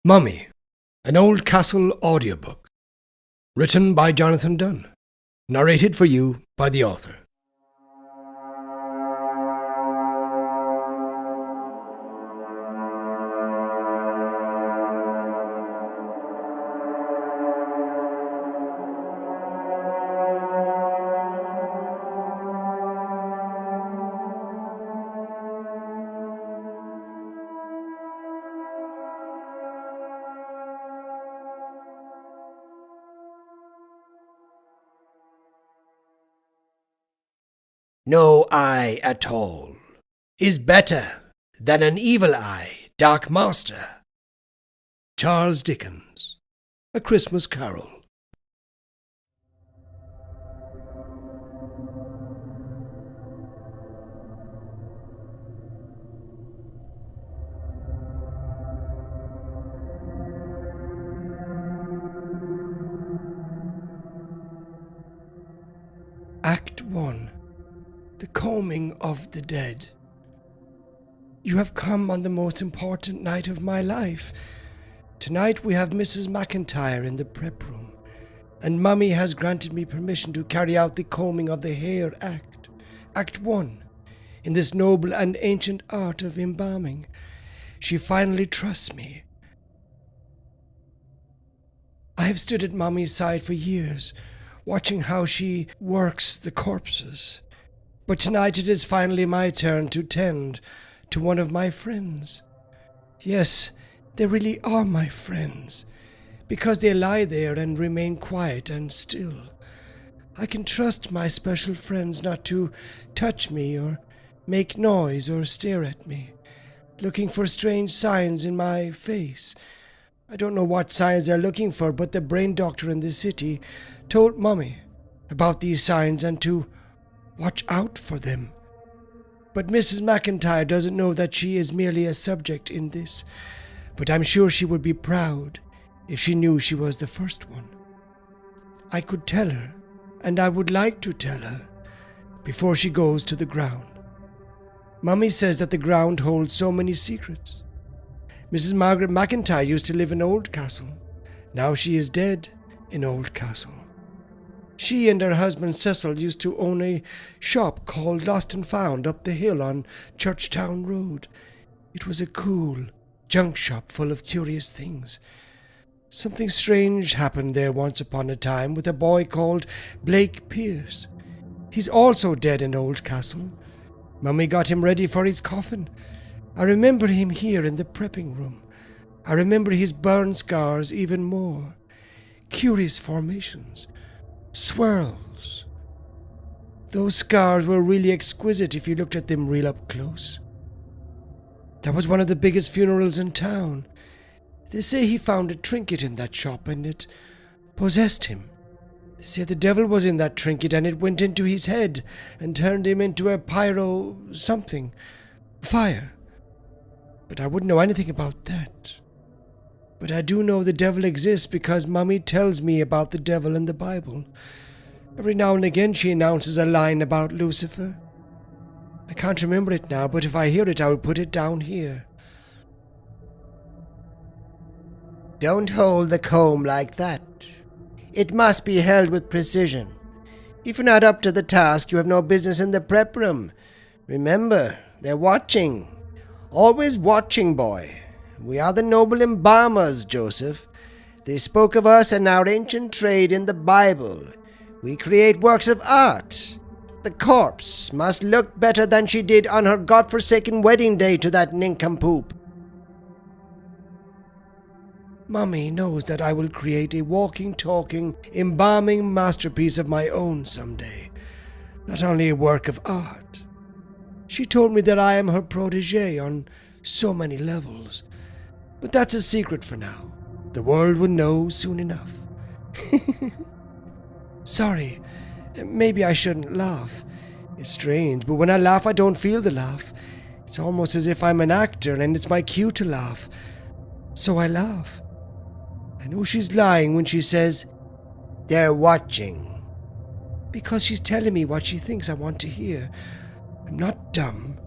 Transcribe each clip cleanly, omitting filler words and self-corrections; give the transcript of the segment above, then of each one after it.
Mummy, an Old Castle audiobook. Written by Jonathan Dunne. Narrated for you by the author. No eye at all is better than an evil eye, dark master. Charles Dickens, A Christmas Carol. Act 1. The combing of the dead. You have come on the most important night of my life. Tonight we have Mrs. McIntyre in the prep room, and Mummy has granted me permission to carry out the combing of the hair act. Act 1. In this noble and ancient art of embalming. She finally trusts me. I have stood at Mummy's side for years, watching how she works the corpses. But tonight it is finally my turn to tend to one of my friends. Yes, they really are my friends, because they lie there and remain quiet and still. I can trust my special friends not to touch me or make noise or stare at me, looking for strange signs in my face. I don't know what signs they're looking for, but the brain doctor in the city told Mummy about these signs and to watch out for them. But Mrs. McIntyre doesn't know that she is merely a subject in this, but I'm sure she would be proud if she knew she was the first one. I could tell her, and I would like to tell her, before she goes to the ground. Mummy says that the ground holds so many secrets. Mrs. Margaret McIntyre used to live in Oldcastle. Now she is dead in Oldcastle. She and her husband Cecil used to own a shop called Lost and Found up the hill on Churchtown Road. It was a cool junk shop full of curious things. Something strange happened there once upon a time with a boy called Blake Pierce. He's also dead in Oldcastle. Mummy got him ready for his coffin. I remember him here in the prepping room. I remember his burn scars even more. Curious formations. Swirls. Those scars were really exquisite if you looked at them real up close. That was one of the biggest funerals in town. They say he found a trinket in that shop and it possessed him. They say the devil was in that trinket and it went into his head and turned him into a pyro something. Fire. But I wouldn't know anything about that. But I do know the devil exists because Mummy tells me about the devil in the Bible. Every now and again she announces a line about Lucifer. I can't remember it now, but if I hear it, I will put it down here. Don't hold the comb like that. It must be held with precision. If you're not up to the task, you have no business in the prep room. Remember, they're watching. Always watching, boy. We are the noble embalmers, Joseph. They spoke of us and our ancient trade in the Bible. We create works of art. The corpse must look better than she did on her godforsaken wedding day to that nincompoop. Mummy knows that I will create a walking, talking, embalming masterpiece of my own someday. Not only a work of art. She told me that I am her protégé on so many levels. But that's a secret for now. The world will know soon enough. Sorry, maybe I shouldn't laugh. It's strange, but when I laugh, I don't feel the laugh. It's almost as if I'm an actor and it's my cue to laugh. So I laugh. I know she's lying when she says, "They're watching." Because she's telling me what she thinks I want to hear. I'm not dumb.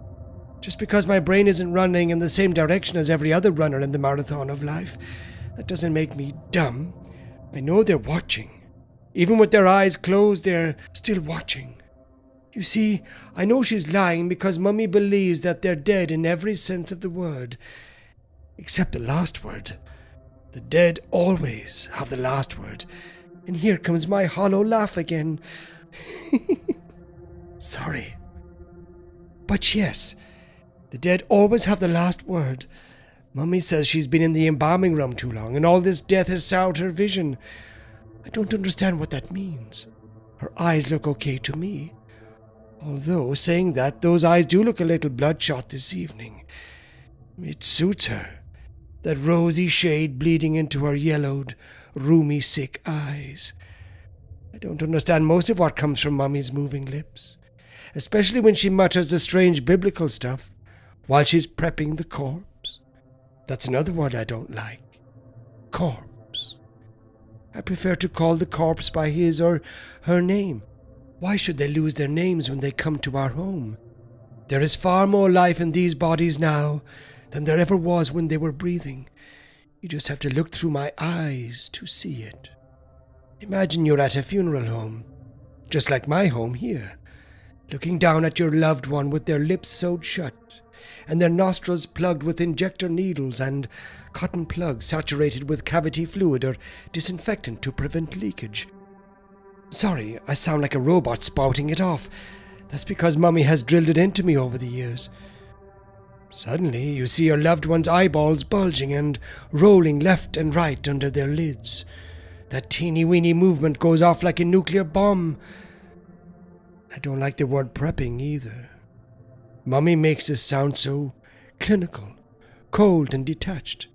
Just because my brain isn't running in the same direction as every other runner in the marathon of life, that doesn't make me dumb. I know they're watching. Even with their eyes closed, they're still watching. You see, I know she's lying because Mummy believes that they're dead in every sense of the word, except the last word. The dead always have the last word. And here comes my hollow laugh again. Sorry. But yes, the dead always have the last word. Mummy says she's been in the embalming room too long, and all this death has soured her vision. I don't understand what that means. Her eyes look okay to me. Although, saying that, those eyes do look a little bloodshot this evening. It suits her. That rosy shade bleeding into her yellowed, rheumy, sick eyes. I don't understand most of what comes from Mummy's moving lips, especially when she mutters the strange biblical stuff while she's prepping the corpse. That's another word I don't like. Corpse. I prefer to call the corpse by his or her name. Why should they lose their names when they come to our home? There is far more life in these bodies now than there ever was when they were breathing. You just have to look through my eyes to see it. Imagine you're at a funeral home, just like my home here, looking down at your loved one with their lips sewed shut, and their nostrils plugged with injector needles and cotton plugs saturated with cavity fluid or disinfectant to prevent leakage. Sorry, I sound like a robot spouting it off. That's because Mummy has drilled it into me over the years. Suddenly, you see your loved one's eyeballs bulging and rolling left and right under their lids. That teeny-weeny movement goes off like a nuclear bomb. I don't like the word prepping either. Mummy makes it sound so clinical, cold and detached.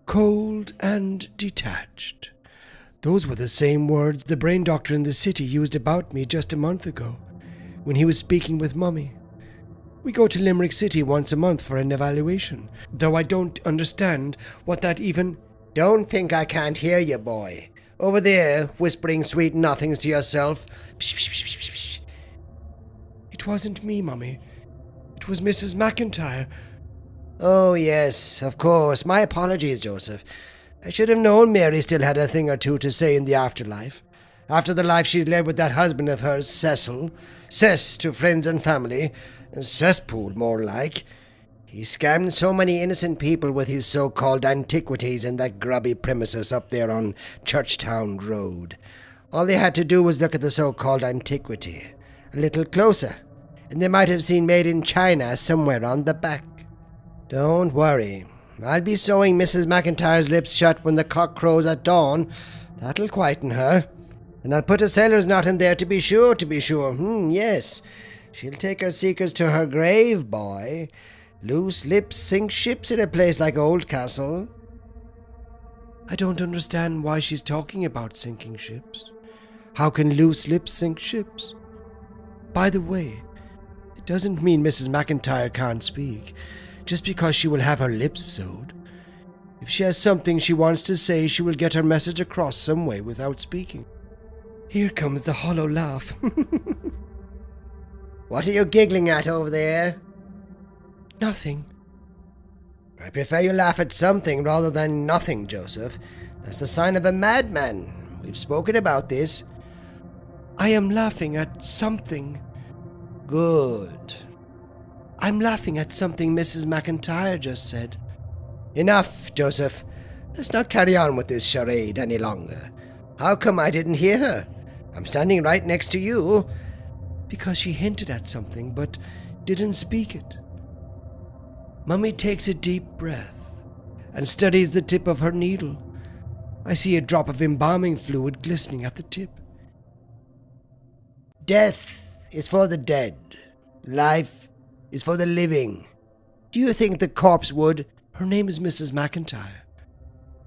Cold and detached. Those were the same words the brain doctor in the city used about me just a month ago, when he was speaking with Mummy. We go to Limerick City once a month for an evaluation, though I don't understand what that even... Don't think I can't hear you, boy. Over there, whispering sweet nothings to yourself. Psh, psh, psh, psh, psh. It wasn't me, Mummy. It was Mrs. McIntyre. Oh, yes, of course. My apologies, Joseph. I should have known Mary still had a thing or two to say in the afterlife. After the life she's led with that husband of hers, Cecil. Cess to friends and family. Cesspool, more like. He scammed so many innocent people with his so-called antiquities in that grubby premises up there on Churchtown Road. All they had to do was look at the so-called antiquity a little closer, and they might have seen made in China somewhere on the back. Don't worry. I'll be sewing Mrs. McIntyre's lips shut when the cock crows at dawn. That'll quieten her. And I'll put a sailor's knot in there to be sure. Yes. She'll take her secrets to her grave, boy. Loose lips sink ships in a place like Oldcastle. I don't understand why she's talking about sinking ships. How can loose lips sink ships? By the way, it doesn't mean Mrs. McIntyre can't speak, just because she will have her lips sewed. If she has something she wants to say, she will get her message across some way without speaking. Here comes the hollow laugh. What are you giggling at over there? Nothing. I prefer you laugh at something rather than nothing, Joseph. That's the sign of a madman. We've spoken about this. I am laughing at something. Good. I'm laughing at something Mrs. McIntyre just said. Enough, Joseph. Let's not carry on with this charade any longer. How come I didn't hear her? I'm standing right next to you. Because she hinted at something, but didn't speak it. Mummy takes a deep breath and studies the tip of her needle. I see a drop of embalming fluid glistening at the tip. Death is for the dead. Life is for the living. Do you think the corpse would... Her name is Mrs. McIntyre.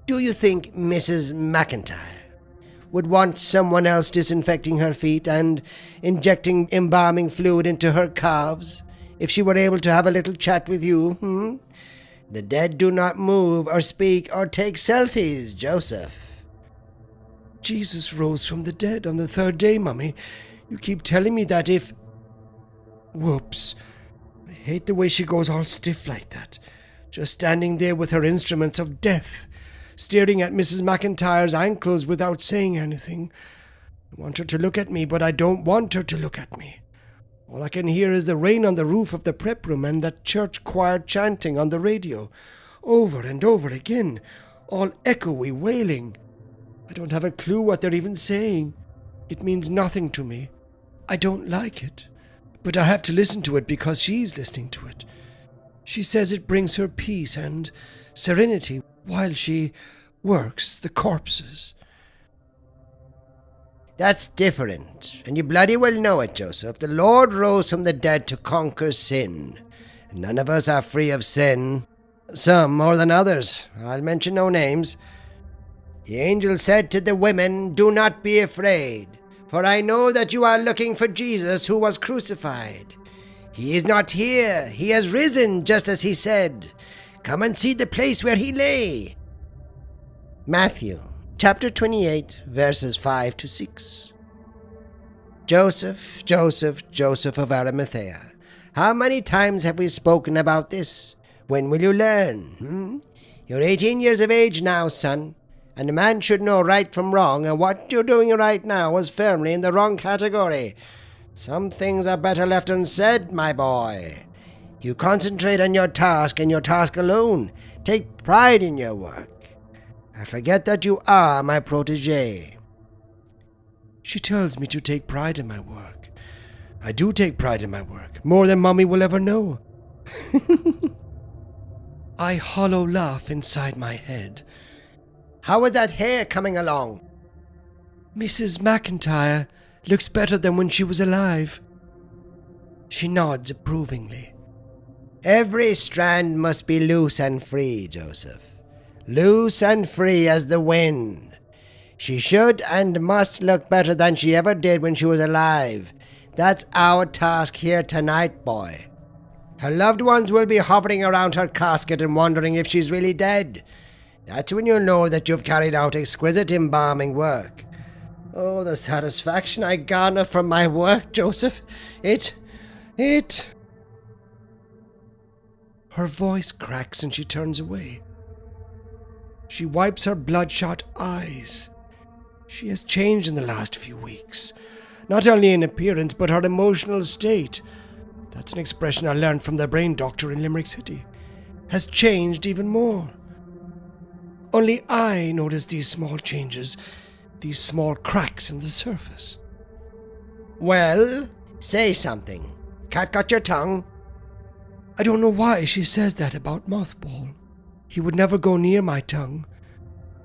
Do you think Mrs. McIntyre would want someone else disinfecting her feet and injecting embalming fluid into her calves if she were able to have a little chat with you? The dead do not move or speak or take selfies, Joseph. Jesus rose from the dead on the third day, Mummy. You keep telling me that if... Whoops. hate the way she goes all stiff like that, just standing there with her instruments of death, staring at Mrs. McIntyre's ankles without saying anything. I want her to look at me, but I don't want her to look at me. All I can hear is the rain on the roof of the prep room and that church choir chanting on the radio, over and over again, all echoey wailing. I don't have a clue what they're even saying. It means nothing to me. I don't like it, but I have to listen to it because she's listening to it. She says it brings her peace and serenity while she works the corpses. That's different, and you bloody well know it, Joseph. The Lord rose from the dead to conquer sin. None of us are free of sin. Some more than others. I'll mention no names. The angel said to the women, "Do not be afraid, for I know that you are looking for Jesus who was crucified. He is not here. He has risen, just as he said. Come and see the place where he lay." Matthew chapter 28, verses 5 to 6. Joseph, Joseph, Joseph of Arimathea, how many times have we spoken about this? When will you learn? You're 18 years of age now, son, and a man should know right from wrong, and what you're doing right now is firmly in the wrong category. Some things are better left unsaid, my boy. You concentrate on your task and your task alone. Take pride in your work. I forget that you are my protégé. She tells me to take pride in my work. I do take pride in my work, more than Mommy will ever know. I hollow laugh inside my head. How is that hair coming along? Mrs. McIntyre looks better than when she was alive. She nods approvingly. Every strand must be loose and free, Joseph. Loose and free as the wind. She should and must look better than she ever did when she was alive. That's our task here tonight, boy. Her loved ones will be hovering around her casket and wondering if she's really dead. That's when you'll know that you've carried out exquisite embalming work. Oh, the satisfaction I garner from my work, Joseph. Her voice cracks and she turns away. She wipes her bloodshot eyes. She has changed in the last few weeks. Not only in appearance, but her emotional state. That's an expression I learned from the brain doctor in Limerick City. Has changed even more. Only I notice these small changes, these small cracks in the surface. Well, say something. Cat got your tongue? I don't know why she says that about Mothball. He would never go near my tongue.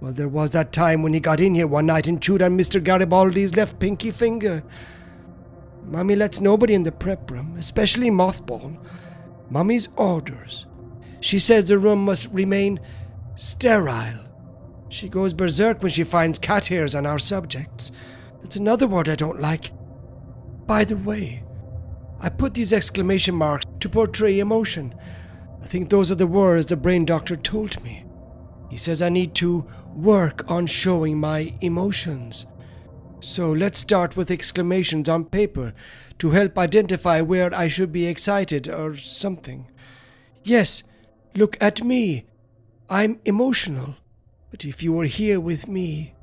Well, there was that time when he got in here one night and chewed on Mr. Garibaldi's left pinky finger. Mommy lets nobody in the prep room, especially Mothball. Mommy's orders. She says the room must remain sterile. She goes berserk when she finds cat hairs on our subjects. That's another word I don't like. By the way, I put these exclamation marks to portray emotion. I think those are the words the brain doctor told me. He says I need to work on showing my emotions. So let's start with exclamations on paper to help identify where I should be excited or something. Yes, look at me. I'm emotional. But if you were here with me,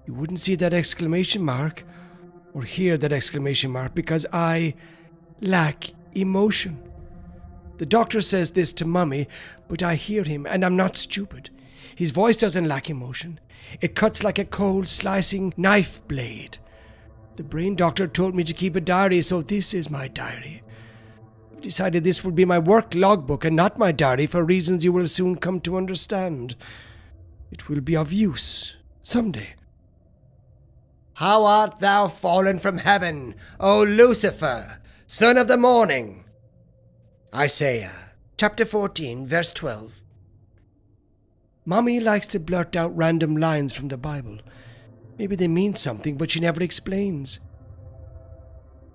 you wouldn't see that exclamation mark or hear that exclamation mark because I lack emotion. The doctor says this to Mummy, but I hear him and I'm not stupid. His voice doesn't lack emotion. It cuts like a cold slicing knife blade. The brain doctor told me to keep a diary, so this is my diary. I've decided this will be my work logbook and not my diary for reasons you will soon come to understand. It will be of use someday. How art thou fallen from heaven, O Lucifer, son of the morning? Isaiah chapter 14, verse 12. Mommy likes to blurt out random lines from the Bible. Maybe they mean something, but she never explains.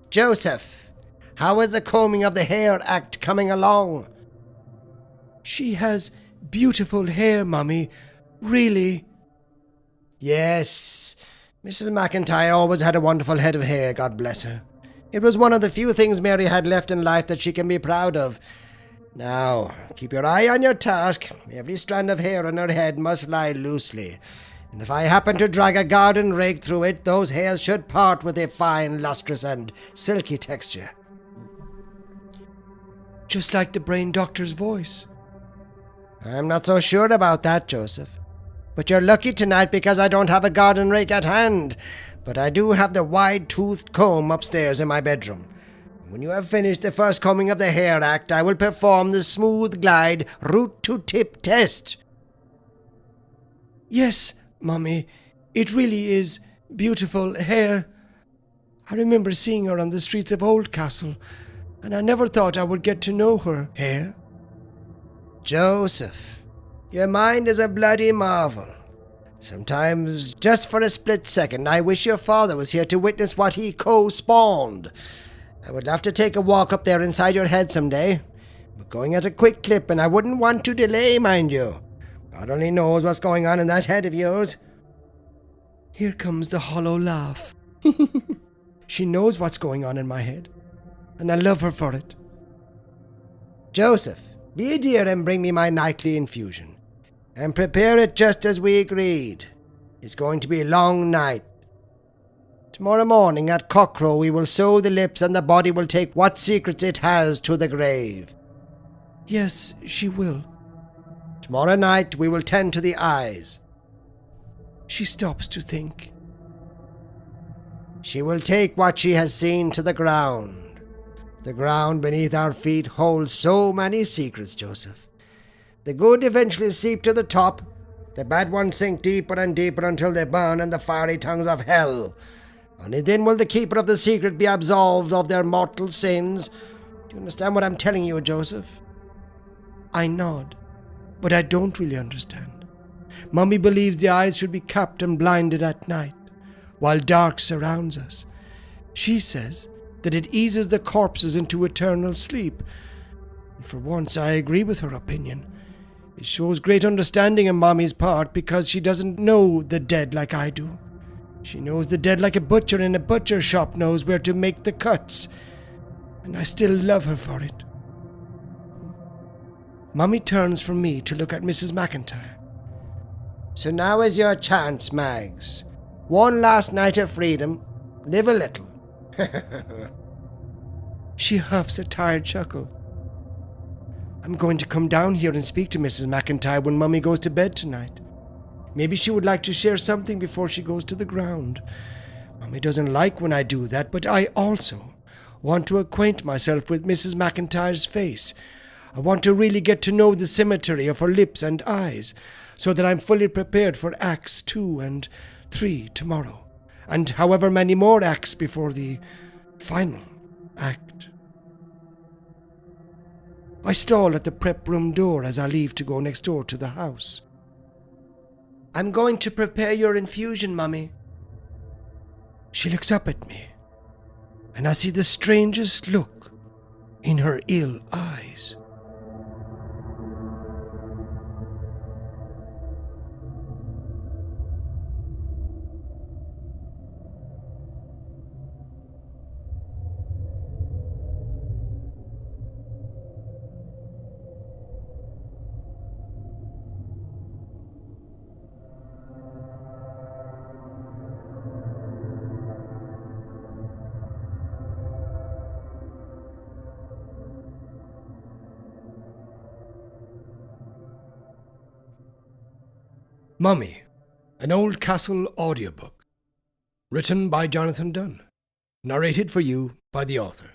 Joseph, how is the combing of the hair act coming along? She has beautiful hair, Mommy. Really? Yes, Mrs. McIntyre always had a wonderful head of hair, God bless her. It was one of the few things Mary had left in life that she can be proud of. Now, keep your eye on your task. Every strand of hair on her head must lie loosely, and if I happen to drag a garden rake through it, those hairs should part with a fine, lustrous, and silky texture. Just like the brain doctor's voice. I'm not so sure about that, Joseph. But you're lucky tonight because I don't have a garden rake at hand. But I do have the wide-toothed comb upstairs in my bedroom. When you have finished the first combing of the hair act, I will perform the smooth glide root-to-tip test. Yes, Mummy, it really is beautiful hair. I remember seeing her on the streets of Oldcastle, and I never thought I would get to know her hair. Joseph, your mind is a bloody marvel. Sometimes, just for a split second, I wish your father was here to witness what he co-spawned. I would love to take a walk up there inside your head someday. We're going at a quick clip, and I wouldn't want to delay, mind you. God only knows what's going on in that head of yours. Here comes the hollow laugh. She knows what's going on in my head, and I love her for it. Joseph, be a dear and bring me my nightly infusion. And prepare it just as we agreed. It's going to be a long night. Tomorrow morning at cockcrow we will sew the lips and the body will take what secrets it has to the grave. Yes, she will. Tomorrow night we will tend to the eyes. She stops to think. She will take what she has seen to the ground. The ground beneath our feet holds so many secrets, Joseph. The good eventually seep to the top. The bad ones sink deeper and deeper until they burn in the fiery tongues of hell. Only then will the keeper of the secret be absolved of their mortal sins. Do you understand what I'm telling you, Joseph? I nod, but I don't really understand. Mummy believes the eyes should be capped and blinded at night, while dark surrounds us. She says that it eases the corpses into eternal sleep. And for once I agree with her opinion. It shows great understanding on Mommy's part because she doesn't know the dead like I do. She knows the dead like a butcher in a butcher shop knows where to make the cuts. And I still love her for it. Mummy turns from me to look at Mrs. McIntyre. So now is your chance, Mags. One last night of freedom. Live a little. She huffs a tired chuckle. I'm going to come down here and speak to Mrs. McIntyre when Mummy goes to bed tonight. Maybe she would like to share something before she goes to the ground. Mummy doesn't like when I do that, but I also want to acquaint myself with Mrs. McIntyre's face. I want to really get to know the symmetry of her lips and eyes, so that I'm fully prepared for Acts 2 and 3 tomorrow, and however many more acts before the final act. I stall at the prep room door as I leave to go next door to the house. I'm going to prepare your infusion, Mummy. She looks up at me, and I see the strangest look in her ill eyes. Mummy, an Oldcastle audiobook. Written by Jonathan Dunne. Narrated for you by the author.